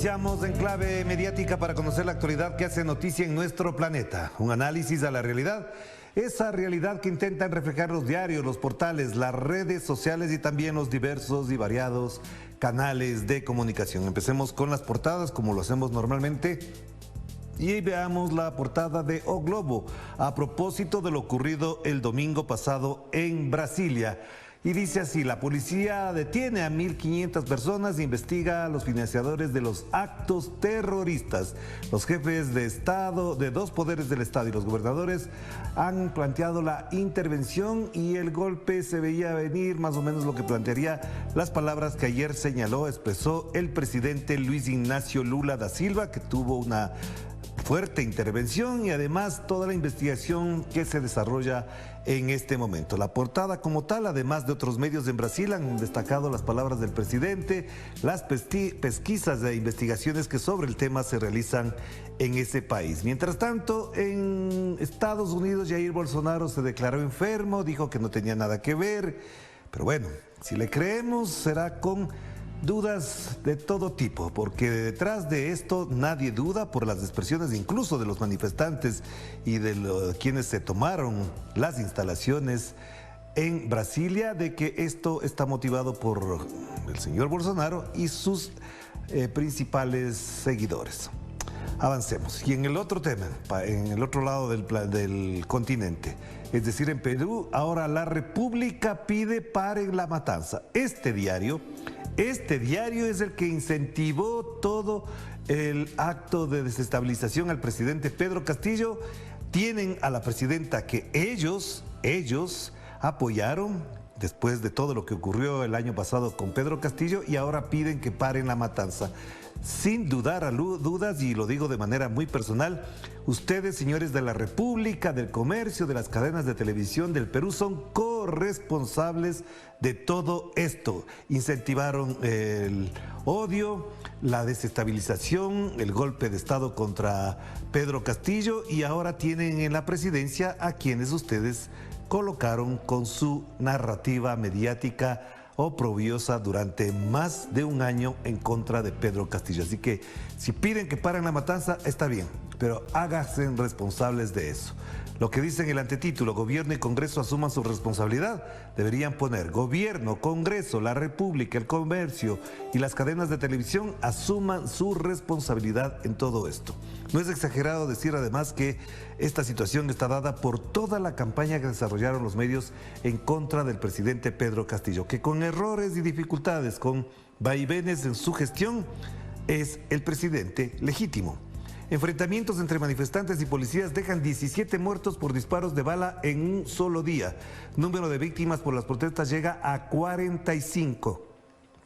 Iniciamos en clave mediática para conocer la actualidad que hace noticia en nuestro planeta. Un análisis a la realidad, esa realidad que intentan reflejar los diarios, los portales, las redes sociales y también los diversos y variados canales de comunicación. Empecemos con las portadas como lo hacemos normalmente. Y veamos la portada de O Globo a propósito de lo ocurrido el domingo pasado en Brasilia. Y dice así: la policía detiene a 1.500 personas e investiga a los financiadores de los actos terroristas. Los jefes de Estado, de dos poderes del Estado y los gobernadores han planteado la intervención y el golpe se veía venir, más o menos lo que plantearía las palabras que ayer expresó el presidente Luis Ignacio Lula da Silva, que tuvo una fuerte intervención y además toda la investigación que se desarrolla en este momento. La portada como tal, además de otros medios en Brasil, han destacado las palabras del presidente, las pesquisas de investigaciones que sobre el tema se realizan en ese país. Mientras tanto, en Estados Unidos, Jair Bolsonaro se declaró enfermo, dijo que no tenía nada que ver, pero bueno, si le creemos será con dudas de todo tipo, porque detrás de esto nadie duda, por las expresiones incluso de los manifestantes y de quienes se tomaron las instalaciones en Brasilia, de que esto está motivado por el señor Bolsonaro y sus principales seguidores. Avancemos. Y en el otro tema, en el otro lado del continente, es decir, en Perú, ahora la República pide paren la matanza. Este diario es el que incentivó todo el acto de desestabilización al presidente Pedro Castillo. Tienen a la presidenta que ellos apoyaron después de todo lo que ocurrió el año pasado con Pedro Castillo y ahora piden que paren la matanza. Sin dudar a dudas, y lo digo de manera muy personal, ustedes, señores de la República, del Comercio, de las cadenas de televisión del Perú, son corresponsables de todo esto. Incentivaron el odio, la desestabilización, el golpe de Estado contra Pedro Castillo y ahora tienen en la presidencia a quienes ustedes colocaron con su narrativa mediática oprobiosa durante más de un año en contra de Pedro Castillo. Así que si piden que paren la matanza, está bien, pero háganse responsables de eso. Lo que dice en el antetítulo, gobierno y Congreso asuman su responsabilidad, deberían poner gobierno, Congreso, la República, el comercio y las cadenas de televisión asuman su responsabilidad en todo esto. No es exagerado decir además que esta situación está dada por toda la campaña que desarrollaron los medios en contra del presidente Pedro Castillo, que con errores y dificultades, con vaivenes en su gestión, es el presidente legítimo. Enfrentamientos entre manifestantes y policías dejan 17 muertos por disparos de bala en un solo día. Número de víctimas por las protestas llega a 45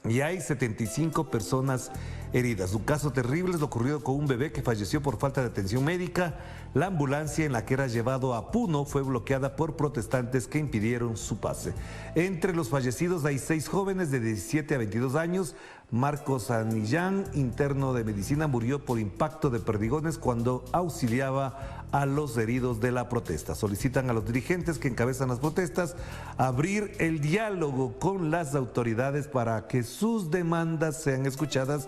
y hay 75 personas heridas. Un caso terrible es lo ocurrido con un bebé que falleció por falta de atención médica. La ambulancia en la que era llevado a Puno fue bloqueada por protestantes que impidieron su pase. Entre los fallecidos hay 6 jóvenes de 17 a 22 años. Marcos Anillán, interno de medicina, murió por impacto de perdigones cuando auxiliaba a los heridos de la protesta. Solicitan a los dirigentes que encabezan las protestas abrir el diálogo con las autoridades para que sus demandas sean escuchadas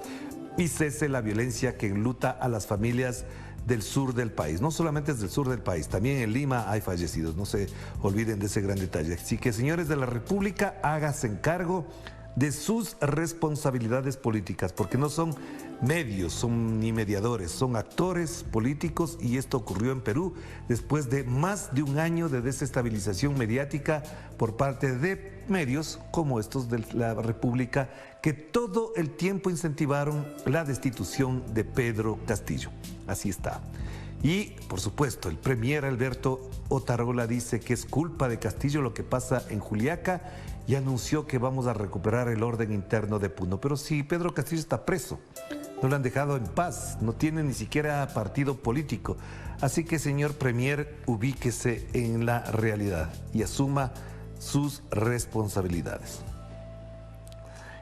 y cese la violencia que enluta a las familias del sur del país. No solamente es del sur del país, también en Lima hay fallecidos, no se olviden de ese gran detalle. Así que, señores de la República, háganse cargo de sus responsabilidades políticas, porque no son medios, son ni mediadores, son actores políticos, y esto ocurrió en Perú después de más de un año de desestabilización mediática por parte de medios como estos de la República, que todo el tiempo incentivaron la destitución de Pedro Castillo. Así está. Y, por supuesto, el premier Alberto Otarola dice que es culpa de Castillo lo que pasa en Juliaca y anunció que vamos a recuperar el orden interno de Puno. Pero sí, Pedro Castillo está preso, no lo han dejado en paz, no tiene ni siquiera partido político. Así que, señor premier, ubíquese en la realidad y asuma sus responsabilidades.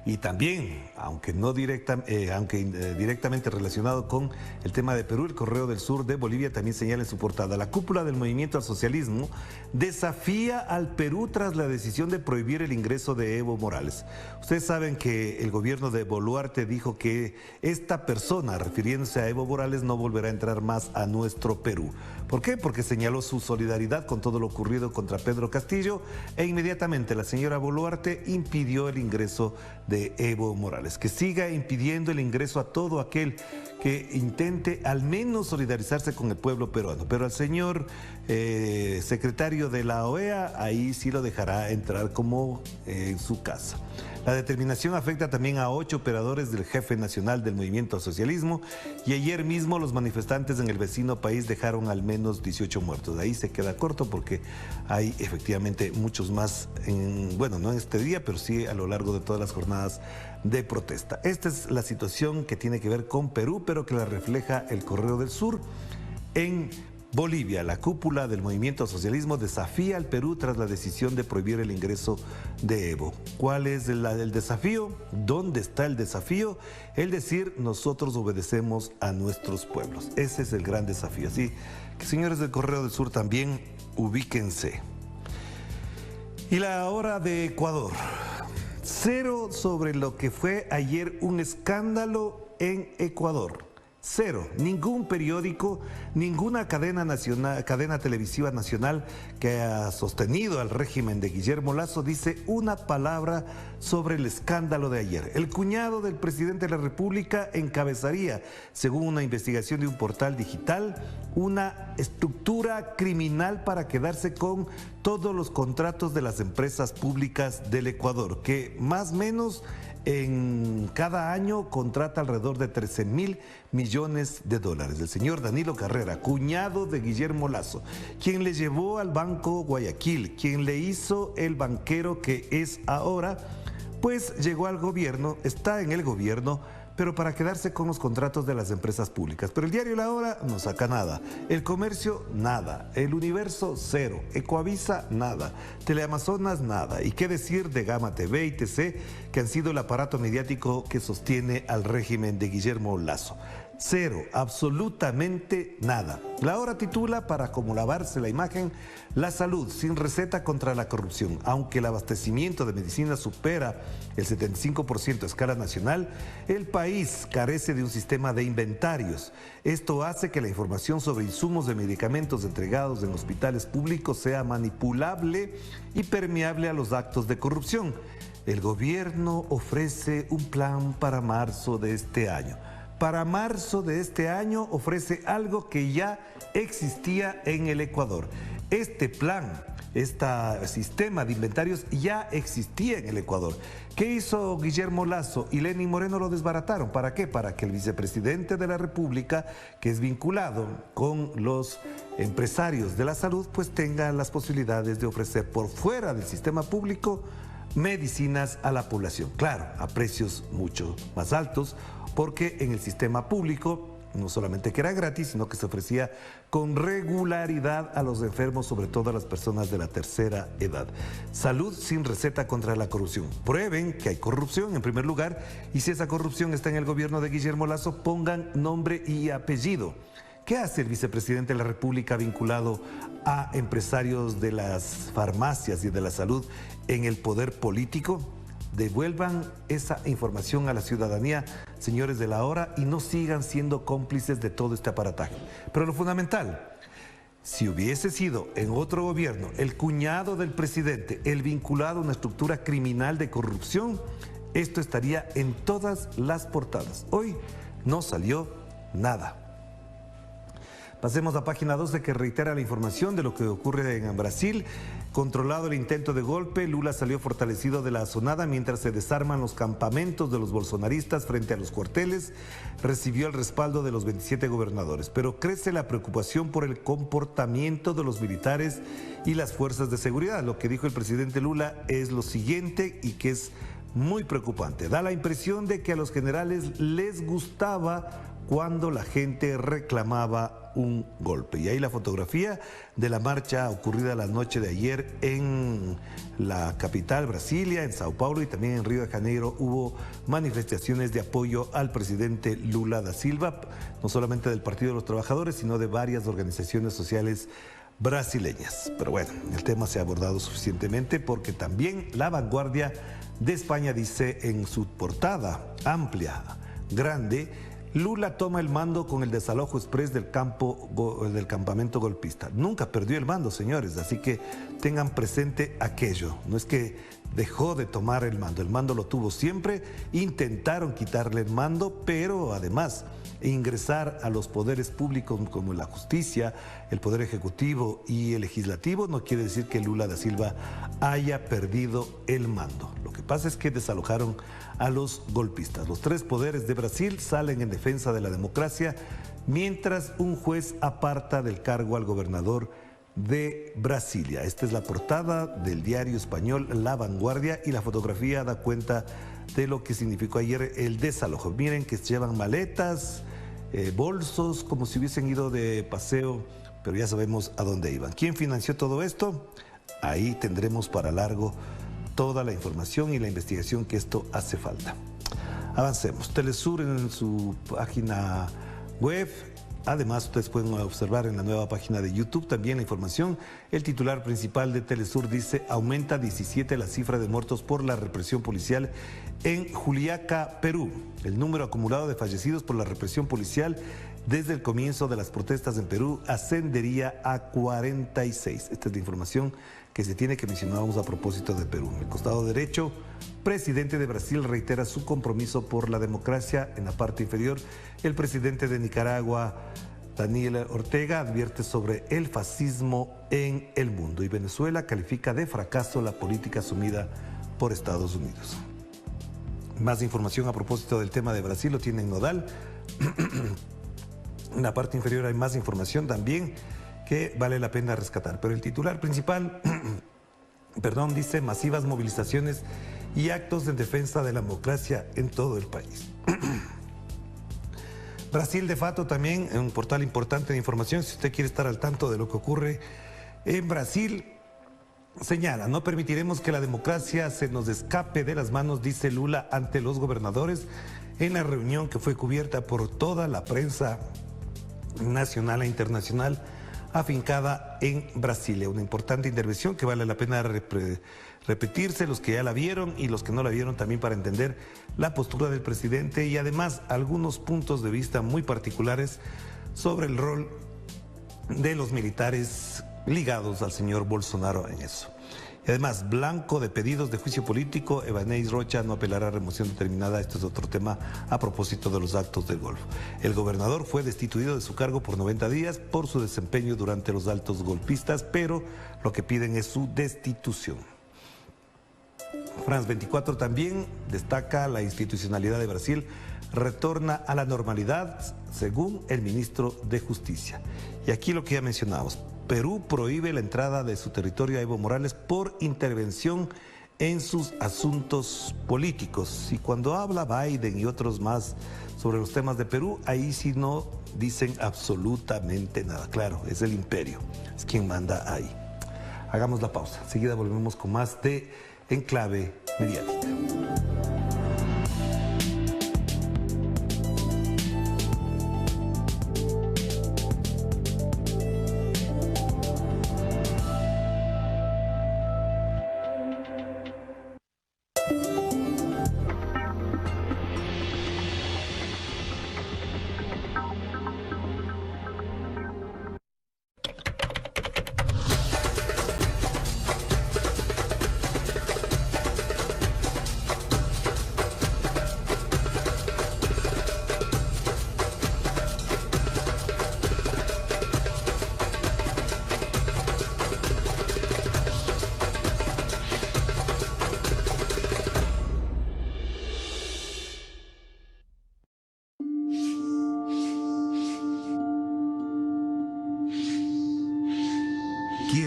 Y también, aunque directamente relacionado con el tema de Perú, el Correo del Sur de Bolivia también señala en su portada: la cúpula del movimiento al socialismo desafía al Perú tras la decisión de prohibir el ingreso de Evo Morales. Ustedes saben que el gobierno de Boluarte dijo que esta persona, refiriéndose a Evo Morales, no volverá a entrar más a nuestro Perú. ¿Por qué? Porque señaló su solidaridad con todo lo ocurrido contra Pedro Castillo e inmediatamente la señora Boluarte impidió el ingreso de Evo Morales. Que siga impidiendo el ingreso a todo aquel que intente al menos solidarizarse con el pueblo peruano. Pero al señor secretario de la OEA, ahí sí lo dejará entrar como en su casa. La determinación afecta también a 8 operadores del jefe nacional del movimiento al socialismo, y ayer mismo los manifestantes en el vecino país dejaron al menos 18 muertos. Ahí se queda corto porque hay efectivamente muchos más, bueno, no en este día, pero sí a lo largo de todas las jornadas de protesta. Esta es la situación que tiene que ver con Perú, pero que la refleja el Correo del Sur. En Bolivia, la cúpula del movimiento al socialismo desafía al Perú tras la decisión de prohibir el ingreso de Evo. ¿Cuál es el desafío? ¿Dónde está el desafío? El decir: nosotros obedecemos a nuestros pueblos. Ese es el gran desafío. Así que, señores del Correo del Sur, también ubíquense. Y la hora de Ecuador. Cero sobre lo que fue ayer un escándalo en Ecuador. Cero. Ningún periódico, ninguna cadena televisiva nacional que ha sostenido al régimen de Guillermo Lasso dice una palabra sobre el escándalo de ayer. El cuñado del presidente de la República encabezaría, según una investigación de un portal digital, una estructura criminal para quedarse con todos los contratos de las empresas públicas del Ecuador, que más o menos en cada año contrata alrededor de 13.000 millones de dólares. El señor Danilo Carrera, cuñado de Guillermo Lasso, quien le llevó al Banco Guayaquil, quien le hizo el banquero que es ahora, pues llegó al gobierno, está en el gobierno, pero para quedarse con los contratos de las empresas públicas. Pero el diario La Hora no saca nada, el Comercio nada, el Universo cero, Ecoavisa nada, Teleamazonas nada, y qué decir de Gama TV y TC, que han sido el aparato mediático que sostiene al régimen de Guillermo Lasso. Cero, absolutamente nada. La Hora titula, para como lavarse la imagen: la salud sin receta contra la corrupción. Aunque el abastecimiento de medicinas supera el 75% a escala nacional, el país carece de un sistema de inventarios. Esto hace que la información sobre insumos de medicamentos entregados en hospitales públicos sea manipulable y permeable a los actos de corrupción. El gobierno ofrece un plan para marzo de este año. Para marzo de este año ofrece algo que ya existía en el Ecuador. Este plan, este sistema de inventarios ya existía en el Ecuador. ¿Qué hizo Guillermo Lasso y Lenín Moreno? Lo desbarataron. ¿Para qué? Para que el vicepresidente de la República, que es vinculado con los empresarios de la salud, pues tenga las posibilidades de ofrecer por fuera del sistema público medicinas a la población. Claro, a precios mucho más altos, porque en el sistema público no solamente que era gratis, sino que se ofrecía con regularidad a los enfermos, sobre todo a las personas de la tercera edad. Salud sin receta contra la corrupción. Prueben que hay corrupción en primer lugar, y si esa corrupción está en el gobierno de Guillermo Lasso, pongan nombre y apellido. ¿Qué hace el vicepresidente de la República vinculado a empresarios de las farmacias y de la salud en el poder político? Devuelvan esa información a la ciudadanía, señores de La Hora, y no sigan siendo cómplices de todo este aparataje. Pero lo fundamental: si hubiese sido en otro gobierno el cuñado del presidente el vinculado a una estructura criminal de corrupción, esto estaría en todas las portadas. Hoy no salió nada. Pasemos a página 12, que reitera la información de lo que ocurre en Brasil. Controlado el intento de golpe, Lula salió fortalecido de la azonada mientras se desarman los campamentos de los bolsonaristas frente a los cuarteles. Recibió el respaldo de los 27 gobernadores, pero crece la preocupación por el comportamiento de los militares y las fuerzas de seguridad. Lo que dijo el presidente Lula es lo siguiente, y que es muy preocupante. Da la impresión de que a los generales les gustaba cuando la gente reclamaba un golpe. Y ahí la fotografía de la marcha ocurrida la noche de ayer en la capital, Brasilia, en Sao Paulo y también en Río de Janeiro hubo manifestaciones de apoyo al presidente Lula da Silva, no solamente del Partido de los Trabajadores, sino de varias organizaciones sociales brasileñas. Pero bueno, el tema se ha abordado suficientemente porque también La Vanguardia de España dice en su portada amplia, grande: Lula toma el mando con el desalojo exprés del campamento golpista. Nunca perdió el mando, señores, así que tengan presente aquello. No es que dejó de tomar el mando lo tuvo siempre. Intentaron quitarle el mando, pero además ingresar a los poderes públicos como la justicia, el poder ejecutivo y el legislativo no quiere decir que Lula da Silva haya perdido el mando. Lo que pasa es que desalojaron a los golpistas. Los tres poderes de Brasil salen en defensa de la democracia, mientras un juez aparta del cargo al gobernador de Brasilia. Esta es la portada del diario español La Vanguardia y la fotografía da cuenta de lo que significó ayer el desalojo. Miren que se llevan maletas, bolsos, como si hubiesen ido de paseo, pero ya sabemos a dónde iban. ¿Quién financió todo esto? Ahí tendremos para largo toda la información y la investigación que esto hace falta. Avancemos. Telesur en su página web. Además, ustedes pueden observar en la nueva página de YouTube también la información. El titular principal de Telesur dice: aumenta 17 la cifra de muertos por la represión policial en Juliaca, Perú. El número acumulado de fallecidos por la represión policial desde el comienzo de las protestas en Perú ascendería a 46. Esta es la información que se tiene, que mencionábamos a propósito de Perú. En el costado derecho, presidente de Brasil reitera su compromiso por la democracia. En la parte inferior, el presidente de Nicaragua, Daniel Ortega, advierte sobre el fascismo en el mundo. Y Venezuela califica de fracaso la política asumida por Estados Unidos. Más información a propósito del tema de Brasil lo tiene en Nodal. En la parte inferior hay más información también que vale la pena rescatar. Pero el titular principal, dice: masivas movilizaciones y actos en defensa de la democracia en todo el país. Brasil de Fato también, un portal importante de información, si usted quiere estar al tanto de lo que ocurre en Brasil, señala: no permitiremos que la democracia se nos escape de las manos, dice Lula ante los gobernadores en la reunión que fue cubierta por toda la prensa nacional e internacional afincada en Brasilia. Una importante intervención que vale la pena repetirse, los que ya la vieron y los que no la vieron también, para entender la postura del presidente y además algunos puntos de vista muy particulares sobre el rol de los militares ligados al señor Bolsonaro en eso. Y además, blanco de pedidos de juicio político, Evanés Rocha no apelará a remoción determinada. Esto es otro tema a propósito de los actos del Golfo. El gobernador fue destituido de su cargo por 90 días por su desempeño durante los actos golpistas, pero lo que piden es su destitución. France 24 también destaca: la institucionalidad de Brasil retorna a la normalidad, según el ministro de Justicia. Y aquí lo que ya mencionábamos: Perú prohíbe la entrada de su territorio a Evo Morales por intervención en sus asuntos políticos. Y cuando habla Biden y otros más sobre los temas de Perú, ahí sí no dicen absolutamente nada. Claro, es el imperio, es quien manda ahí. Hagamos la pausa. Enseguida volvemos con más de Enclave Mediática.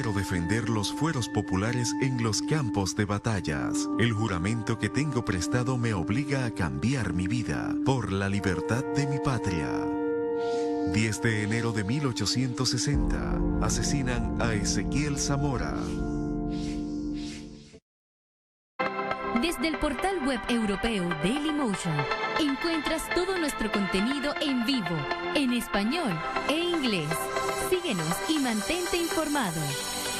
quiero defender los fueros populares en los campos de batallas. El juramento que tengo prestado me obliga a cambiar mi vida por la libertad de mi patria. 10 de enero de 1860, asesinan a Ezequiel Zamora. Desde el portal web europeo Dailymotion encuentras todo nuestro contenido en vivo, en español e inglés. Síguenos y mantente informado,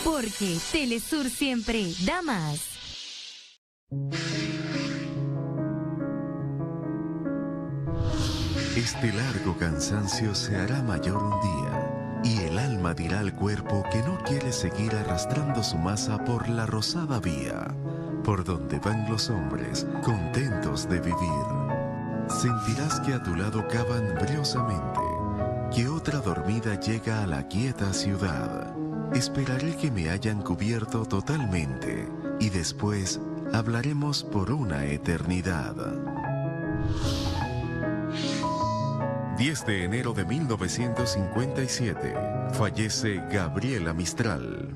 porque Telesur siempre da más. Este largo cansancio se hará mayor un día, y el alma dirá al cuerpo que no quiere seguir arrastrando su masa por la rosada vía, por donde van los hombres contentos de vivir. Sentirás que a tu lado cavan briosamente, que otra dormida llega a la quieta ciudad. Esperaré que me hayan cubierto totalmente, y después hablaremos por una eternidad. 10 de enero de 1957, fallece Gabriela Mistral.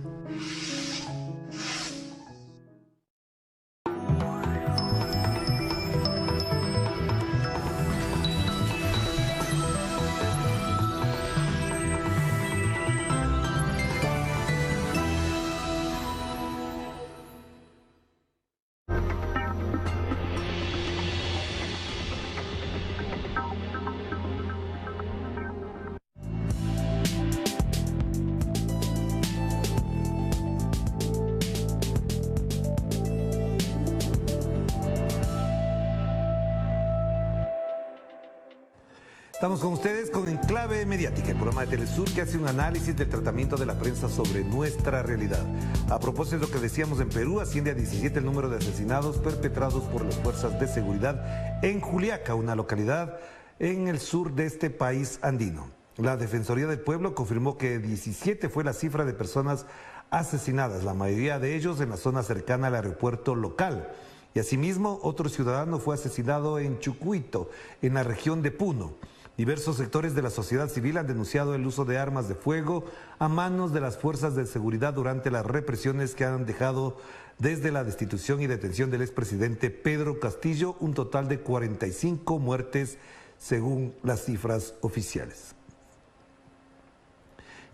Estamos con ustedes con Enclave Mediática, el programa de Telesur que hace un análisis del tratamiento de la prensa sobre nuestra realidad. A propósito de lo que decíamos en Perú, asciende a 17 el número de asesinados perpetrados por las fuerzas de seguridad en Juliaca, una localidad en el sur de este país andino. La Defensoría del Pueblo confirmó que 17 fue la cifra de personas asesinadas, la mayoría de ellos en la zona cercana al aeropuerto local. Y asimismo, otro ciudadano fue asesinado en Chucuito, en la región de Puno. Diversos sectores de la sociedad civil han denunciado el uso de armas de fuego a manos de las fuerzas de seguridad durante las represiones que han dejado desde la destitución y detención del expresidente Pedro Castillo un total de 45 muertes según las cifras oficiales.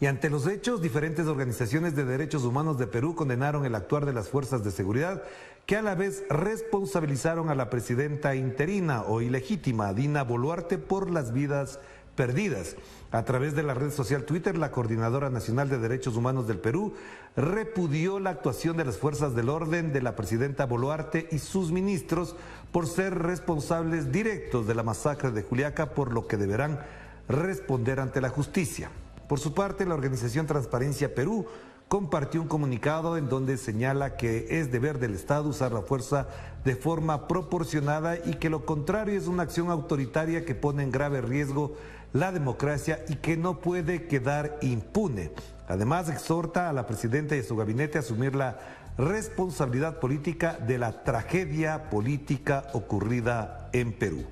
Y ante los hechos, diferentes organizaciones de derechos humanos de Perú condenaron el actuar de las fuerzas de seguridad, que a la vez responsabilizaron a la presidenta interina o ilegítima, Dina Boluarte, por las vidas perdidas. A través de la red social Twitter, la Coordinadora Nacional de Derechos Humanos del Perú repudió la actuación de las fuerzas del orden de la presidenta Boluarte y sus ministros por ser responsables directos de la masacre de Juliaca, por lo que deberán responder ante la justicia. Por su parte, la organización Transparencia Perú compartió un comunicado en donde señala que es deber del Estado usar la fuerza de forma proporcionada y que lo contrario es una acción autoritaria que pone en grave riesgo la democracia y que no puede quedar impune. Además, exhorta a la presidenta y a su gabinete a asumir la responsabilidad política de la tragedia política ocurrida en Perú.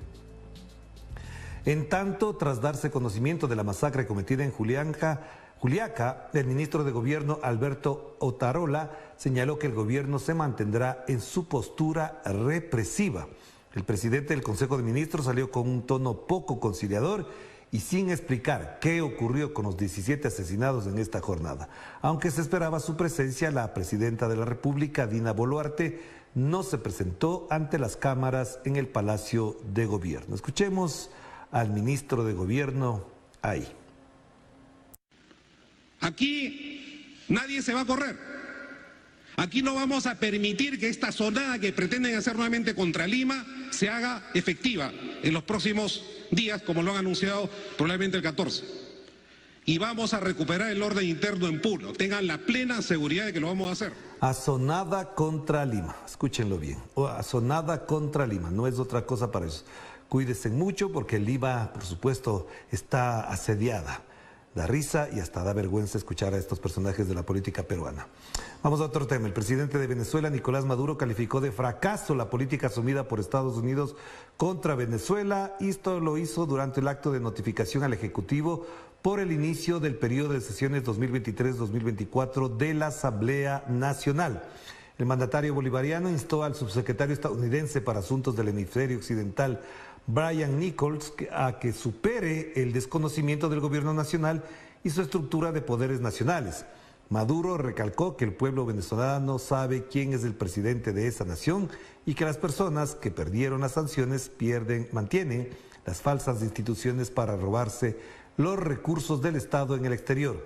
En tanto, tras darse conocimiento de la masacre cometida en Juliaca, el ministro de Gobierno, Alberto Otarola, señaló que el gobierno se mantendrá en su postura represiva. El presidente del Consejo de Ministros salió con un tono poco conciliador y sin explicar qué ocurrió con los 17 asesinados en esta jornada. Aunque se esperaba su presencia, la presidenta de la República, Dina Boluarte, no se presentó ante las cámaras en el Palacio de Gobierno. Escuchemos al ministro de Gobierno ahí. Aquí nadie se va a correr. Aquí no vamos a permitir que esta sonada que pretenden hacer nuevamente contra Lima se haga efectiva en los próximos días, como lo han anunciado probablemente el 14. Y vamos a recuperar el orden interno en Puno. Tengan la plena seguridad de que lo vamos a hacer. Asonada contra Lima, escúchenlo bien. Asonada contra Lima, no es otra cosa para eso. Cuídense mucho porque Lima, por supuesto, está asediada. Da risa y hasta da vergüenza escuchar a estos personajes de la política peruana. Vamos a otro tema. El presidente de Venezuela, Nicolás Maduro, calificó de fracaso la política asumida por Estados Unidos contra Venezuela. Esto lo hizo durante el acto de notificación al Ejecutivo por el inicio del periodo de sesiones 2023-2024 de la Asamblea Nacional. El mandatario bolivariano instó al subsecretario estadounidense para Asuntos del Hemisferio Occidental, Brian Nichols, a que supere el desconocimiento del gobierno nacional y su estructura de poderes nacionales. Maduro recalcó que el pueblo venezolano sabe quién es el presidente de esa nación y que las personas que perdieron las sanciones mantienen las falsas instituciones para robarse los recursos del Estado en el exterior.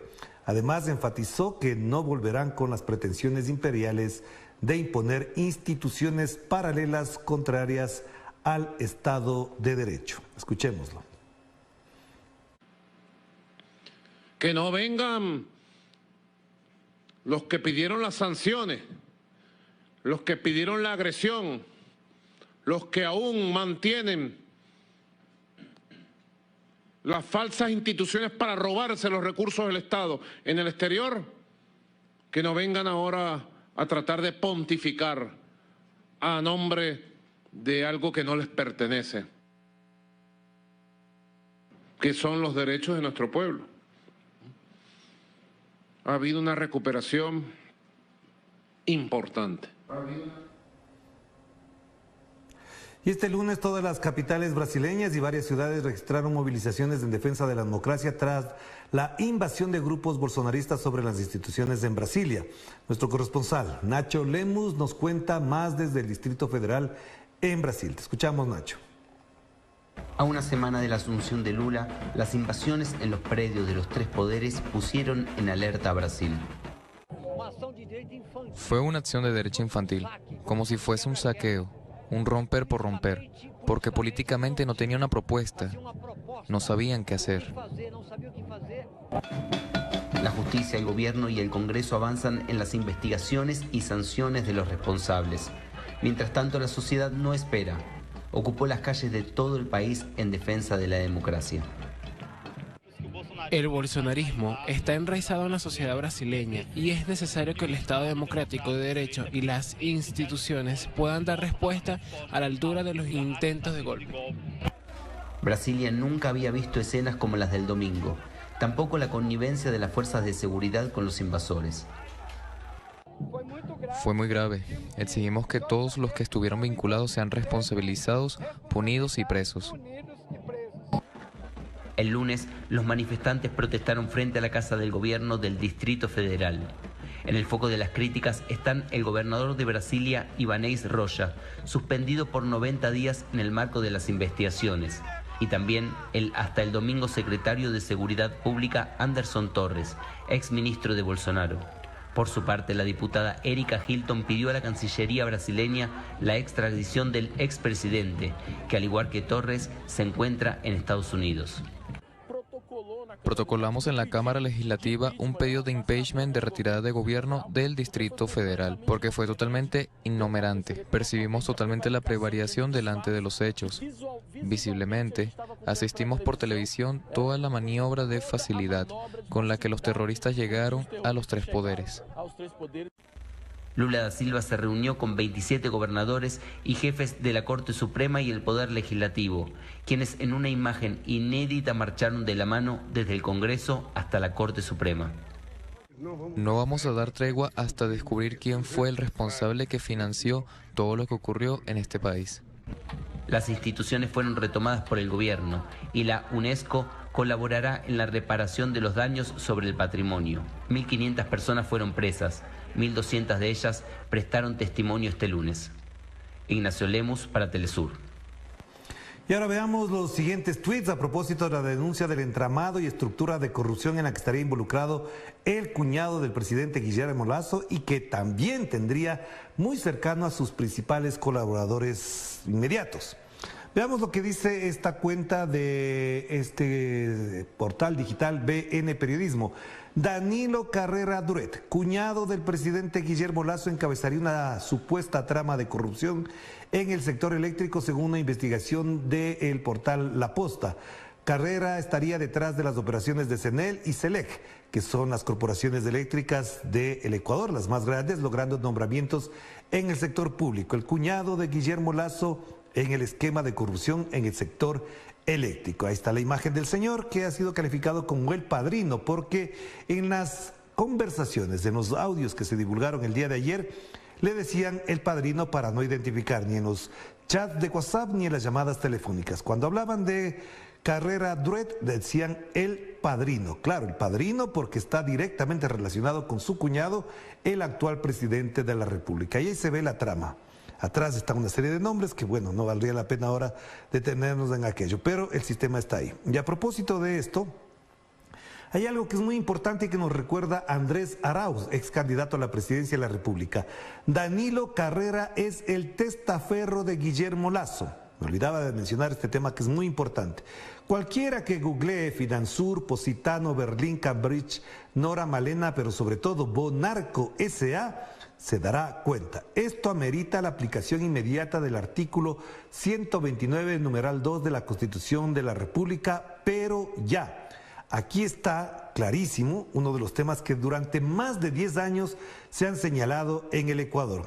Además, enfatizó que no volverán con las pretensiones imperiales de imponer instituciones paralelas contrarias al Estado de Derecho. Escuchémoslo. Que no vengan los que pidieron las sanciones, los que pidieron la agresión, los que aún mantienen las falsas instituciones para robarse los recursos del Estado en el exterior, que no vengan ahora a tratar de pontificar a nombre de algo que no les pertenece, que son los derechos de nuestro pueblo. Ha habido una recuperación importante. Y este lunes todas las capitales brasileñas y varias ciudades registraron movilizaciones en defensa de la democracia tras la invasión de grupos bolsonaristas sobre las instituciones en Brasilia. Nuestro corresponsal Nacho Lemus nos cuenta más desde el Distrito Federal en Brasil. Te escuchamos, Nacho. A una semana de la asunción de Lula, las invasiones en los predios de los tres poderes pusieron en alerta a Brasil. Fue una acción de derecha infantil, como si fuese un saqueo, un romper por romper, porque políticamente no tenía una propuesta, no sabían qué hacer. La justicia, el gobierno y el Congreso avanzan en las investigaciones y sanciones de los responsables. Mientras tanto, la sociedad no espera. Ocupó las calles de todo el país en defensa de la democracia. El bolsonarismo está enraizado en la sociedad brasileña y es necesario que el Estado democrático de derecho y las instituciones puedan dar respuesta a la altura de los intentos de golpe. Brasilia nunca había visto escenas como las del domingo, tampoco la connivencia de las fuerzas de seguridad con los invasores. Fue muy grave. Exigimos que todos los que estuvieron vinculados sean responsabilizados, punidos y presos. El lunes, los manifestantes protestaron frente a la Casa del Gobierno del Distrito Federal. En el foco de las críticas están el gobernador de Brasilia, Ibanez Rocha, suspendido por 90 días en el marco de las investigaciones, y también el hasta el domingo secretario de Seguridad Pública, Anderson Torres, exministro de Bolsonaro. Por su parte, la diputada Erika Hilton pidió a la Cancillería brasileña la extradición del expresidente, que al igual que Torres, se encuentra en Estados Unidos. Protocolamos en la Cámara Legislativa un pedido de impeachment de retirada de gobierno del Distrito Federal, porque fue totalmente inoperante. Percibimos totalmente la prevaricación delante de los hechos. Visiblemente, asistimos por televisión toda la maniobra de facilidad con la que los terroristas llegaron a los tres poderes. Lula da Silva se reunió con 27 gobernadores y jefes de la Corte Suprema y el Poder Legislativo, quienes en una imagen inédita marcharon de la mano desde el Congreso hasta la Corte Suprema. No vamos a dar tregua hasta descubrir quién fue el responsable que financió todo lo que ocurrió en este país. Las instituciones fueron retomadas por el gobierno y la UNESCO colaborará en la reparación de los daños sobre el patrimonio. 1.500 personas fueron presas. 1.200 de ellas prestaron testimonio este lunes. Ignacio Lemus para Telesur. Y ahora veamos los siguientes tweets a propósito de la denuncia del entramado y estructura de corrupción en la que estaría involucrado el cuñado del presidente Guillermo Lasso y que también tendría muy cercano a sus principales colaboradores inmediatos. Veamos lo que dice esta cuenta de este portal digital BN Periodismo. Danilo Carrera Duret, cuñado del presidente Guillermo Lasso, encabezaría una supuesta trama de corrupción en el sector eléctrico según una investigación del portal La Posta. Carrera estaría detrás de las operaciones de CENEL y CELEC, que son las corporaciones eléctricas del Ecuador, las más grandes, logrando nombramientos en el sector público. El cuñado de Guillermo Lasso en el esquema de corrupción en el sector eléctrico. Ahí está la imagen del señor, que ha sido calificado como el padrino, porque en las conversaciones, en los audios que se divulgaron el día de ayer, le decían el padrino para no identificar ni en los chats de WhatsApp ni en las llamadas telefónicas. Cuando hablaban de Carrera Duet, decían el padrino. Claro, el padrino porque está directamente relacionado con su cuñado, el actual presidente de la República. Y ahí se ve la trama. Atrás está una serie de nombres que, bueno, no valdría la pena ahora detenernos en aquello, pero el sistema está ahí. Y a propósito de esto, hay algo que es muy importante y que nos recuerda Andrés Arauz, ex candidato a la presidencia de la República. Danilo Carrera es el testaferro de Guillermo Lasso. Me olvidaba de mencionar este tema que es muy importante. Cualquiera que googlee Finansur, Positano, Berlín, Cambridge, Nora Malena, pero sobre todo Bonarco S.A., se dará cuenta. Esto amerita la aplicación inmediata del artículo 129, numeral 2 de la Constitución de la República, pero ya. Aquí está clarísimo uno de los temas que durante más de 10 años se han señalado en el Ecuador.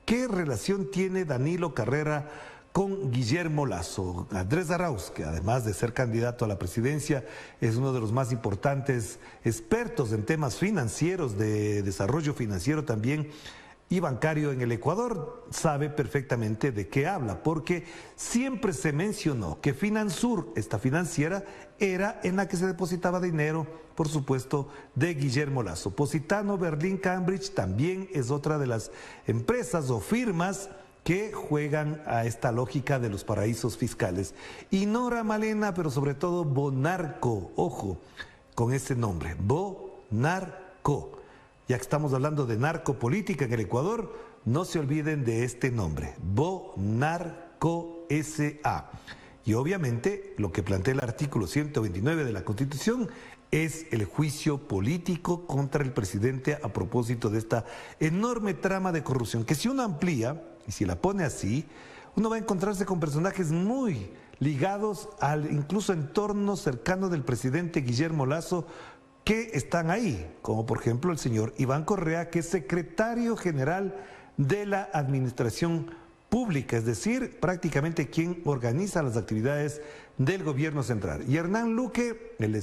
¿Qué relación tiene Danilo Carrera con Guillermo Lasso? Andrés Arauz, que además de ser candidato a la presidencia, es uno de los más importantes expertos en temas financieros, de desarrollo financiero también, y bancario en el Ecuador, sabe perfectamente de qué habla, porque siempre se mencionó que Finansur, esta financiera, era en la que se depositaba dinero, por supuesto, de Guillermo Lasso. Positano, Berlín, Cambridge también es otra de las empresas o firmas que juegan a esta lógica de los paraísos fiscales. Y Nora Malena, pero sobre todo Bonarco, ojo con ese nombre, Bonarco. Ya que estamos hablando de narcopolítica en el Ecuador, no se olviden de este nombre, Bonarco S.A. Y obviamente lo que plantea el artículo 129 de la Constitución es el juicio político contra el presidente a propósito de esta enorme trama de corrupción, que si uno amplía, y si la pone así, uno va a encontrarse con personajes muy ligados al incluso entorno cercano del presidente Guillermo Lasso, que están ahí, como por ejemplo el señor Iván Correa, que es secretario general de la Administración Pública, es decir, prácticamente quien organiza las actividades del gobierno central. Y Hernán Luque, el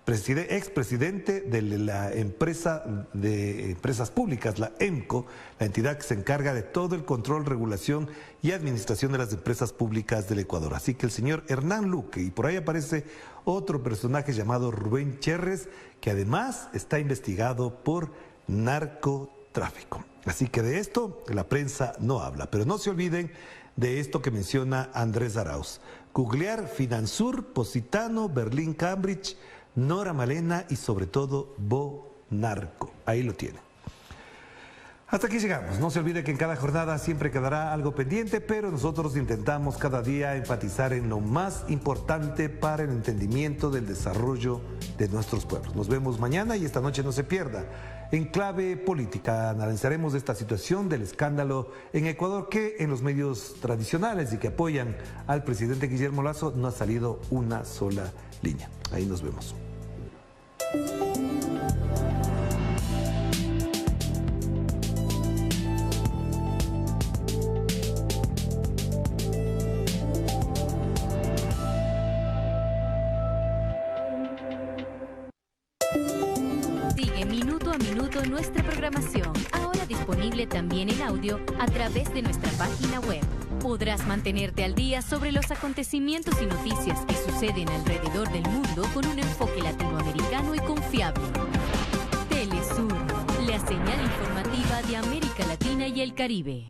expresidente de la empresa de empresas públicas, la EMCO, la entidad que se encarga de todo el control, regulación y administración de las empresas públicas del Ecuador. Así que el señor Hernán Luque, y por ahí aparece otro personaje llamado Rubén Cherres, que además está investigado por narcotráfico. Así que de esto la prensa no habla, pero no se olviden de esto que menciona Andrés Arauz. Googlear Finansur, Positano, Berlín, Cambridge, Nora Malena y sobre todo Bonarco. Ahí lo tienen. Hasta aquí llegamos. No se olvide que en cada jornada siempre quedará algo pendiente, pero nosotros intentamos cada día enfatizar en lo más importante para el entendimiento del desarrollo de nuestros pueblos. Nos vemos mañana y esta noche no se pierda. En clave política analizaremos esta situación del escándalo en Ecuador, que en los medios tradicionales y que apoyan al presidente Guillermo Lasso no ha salido una sola línea. Ahí nos vemos. Sigue minuto a minuto nuestra programación, ahora disponible también en audio a través de nuestra página web. Podrás mantenerte al día sobre los acontecimientos y noticias que suceden alrededor del mundo con un enfoque latinoamericano y confiable. Telesur, la señal informativa de América Latina y el Caribe.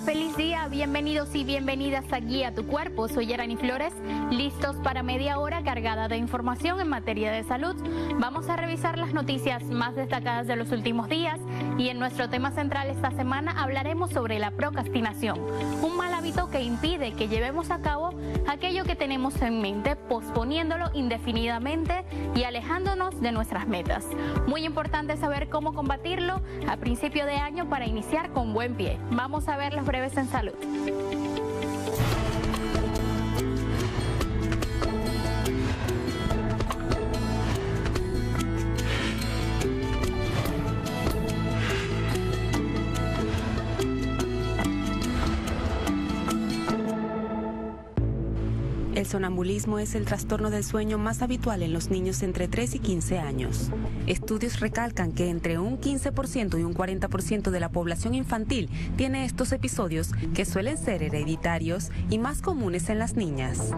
feliz día, bienvenidos y bienvenidas aquí a Tu Cuerpo. Soy Yerani Flores, listos para media hora cargada de información en materia de salud. Vamos a revisar las noticias más destacadas de los últimos días y en nuestro tema central esta semana hablaremos sobre la procrastinación, un mal hábito que impide que llevemos a cabo aquello que tenemos en mente, posponiéndolo indefinidamente y alejándonos de nuestras metas. Muy importante saber cómo combatirlo a principio de año para iniciar con buen pie. Vamos a ver los breves en salud. El sonambulismo es el trastorno del sueño más habitual en los niños entre 3 y 15 años. Estudios recalcan que entre un 15% y un 40% de la población infantil tiene estos episodios que suelen ser hereditarios y más comunes en las niñas.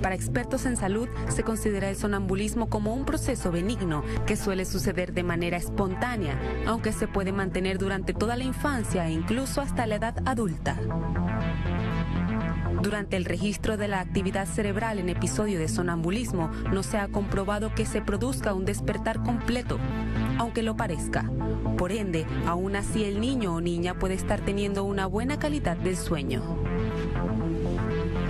Para expertos en salud, se considera el sonambulismo como un proceso benigno que suele suceder de manera espontánea, aunque se puede mantener durante toda la infancia e incluso hasta la edad adulta. Durante el registro de la actividad cerebral en episodio de sonambulismo, no se ha comprobado que se produzca un despertar completo, aunque lo parezca. Por ende, aún así el niño o niña puede estar teniendo una buena calidad del sueño.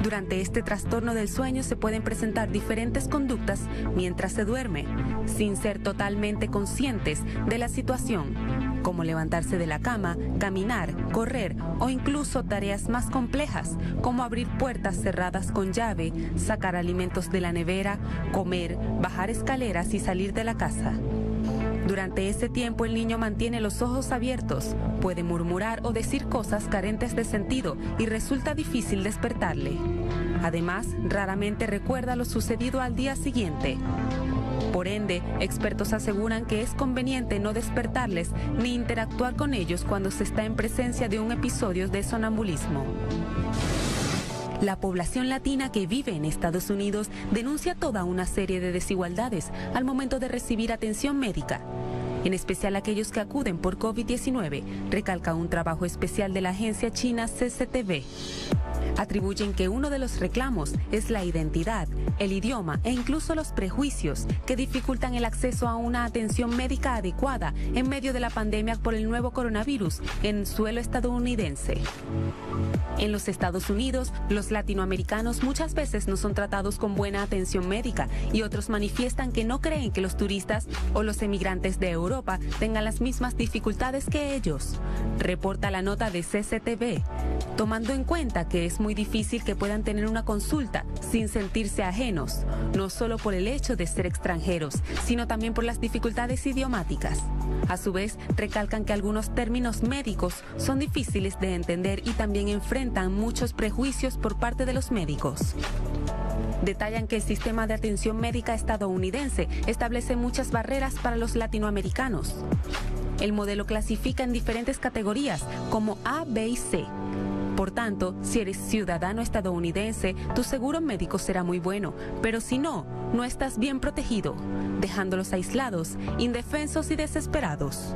Durante este trastorno del sueño se pueden presentar diferentes conductas mientras se duerme, sin ser totalmente conscientes de la situación, como levantarse de la cama, caminar, correr o incluso tareas más complejas, como abrir puertas cerradas con llave, sacar alimentos de la nevera, comer, bajar escaleras y salir de la casa. Durante ese tiempo el niño mantiene los ojos abiertos, puede murmurar o decir cosas carentes de sentido y resulta difícil despertarle. Además, raramente recuerda lo sucedido al día siguiente. Por ende, expertos aseguran que es conveniente no despertarles ni interactuar con ellos cuando se está en presencia de un episodio de sonambulismo. La población latina que vive en Estados Unidos denuncia toda una serie de desigualdades al momento de recibir atención médica, en especial aquellos que acuden por COVID-19, recalca un trabajo especial de la agencia china CCTV. Atribuyen que uno de los reclamos es la identidad, el idioma e incluso los prejuicios que dificultan el acceso a una atención médica adecuada en medio de la pandemia por el nuevo coronavirus en suelo estadounidense. En los Estados Unidos, los latinoamericanos muchas veces no son tratados con buena atención médica y otros manifiestan que no creen que los turistas o los emigrantes de Europa tengan las mismas dificultades que ellos, reporta la nota de CCTV, tomando en cuenta que es muy difícil que puedan tener una consulta sin sentirse ajenos, no solo por el hecho de ser extranjeros, sino también por las dificultades idiomáticas. A su vez, recalcan que algunos términos médicos son difíciles de entender y también enfrentan muchos prejuicios por parte de los médicos. Detallan que el sistema de atención médica estadounidense establece muchas barreras para los latinoamericanos. El modelo clasifica en diferentes categorías como A, B y C. Por tanto, si eres ciudadano estadounidense, tu seguro médico será muy bueno, pero si no, no estás bien protegido, dejándolos aislados, indefensos y desesperados.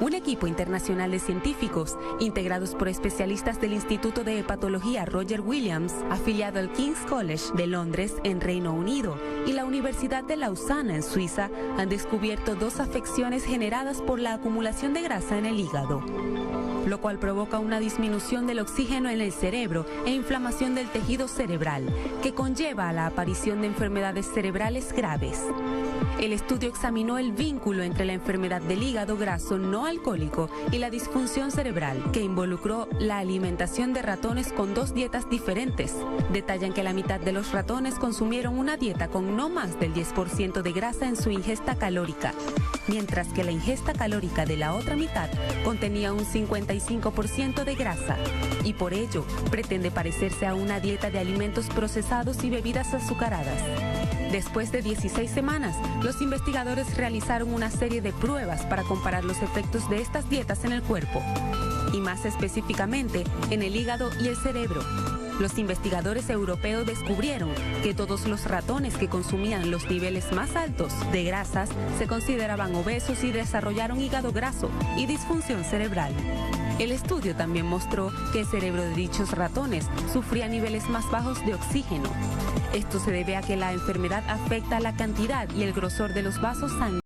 Un equipo internacional de científicos, integrados por especialistas del Instituto de Hepatología Roger Williams, afiliado al King's College de Londres, en Reino Unido, y la Universidad de Lausana, en Suiza, han descubierto 2 afecciones generadas por la acumulación de grasa en el hígado, lo cual provoca una disminución del oxígeno en el cerebro e inflamación del tejido cerebral, que conlleva a la aparición de enfermedades cerebrales graves. El estudio examinó el vínculo entre la enfermedad del hígado graso no alcohólico y la disfunción cerebral, que involucró la alimentación de ratones con 2 dietas diferentes. Detallan que la mitad de los ratones consumieron una dieta con no más del 10% de grasa en su ingesta calórica, mientras que la ingesta calórica de la otra mitad contenía un 55% de grasa, y por ello pretende parecerse a una dieta de alimentos procesados y bebidas azucaradas. Después de 16 semanas, los investigadores realizaron una serie de pruebas para comparar los efectos de estas dietas en el cuerpo, y más específicamente en el hígado y el cerebro. los investigadores europeos descubrieron que todos los ratones que consumían los niveles más altos de grasas se consideraban obesos y desarrollaron hígado graso y disfunción cerebral. El estudio también mostró que el cerebro de dichos ratones sufría niveles más bajos de oxígeno. Esto se debe a que la enfermedad afecta la cantidad y el grosor de los vasos sanguíneos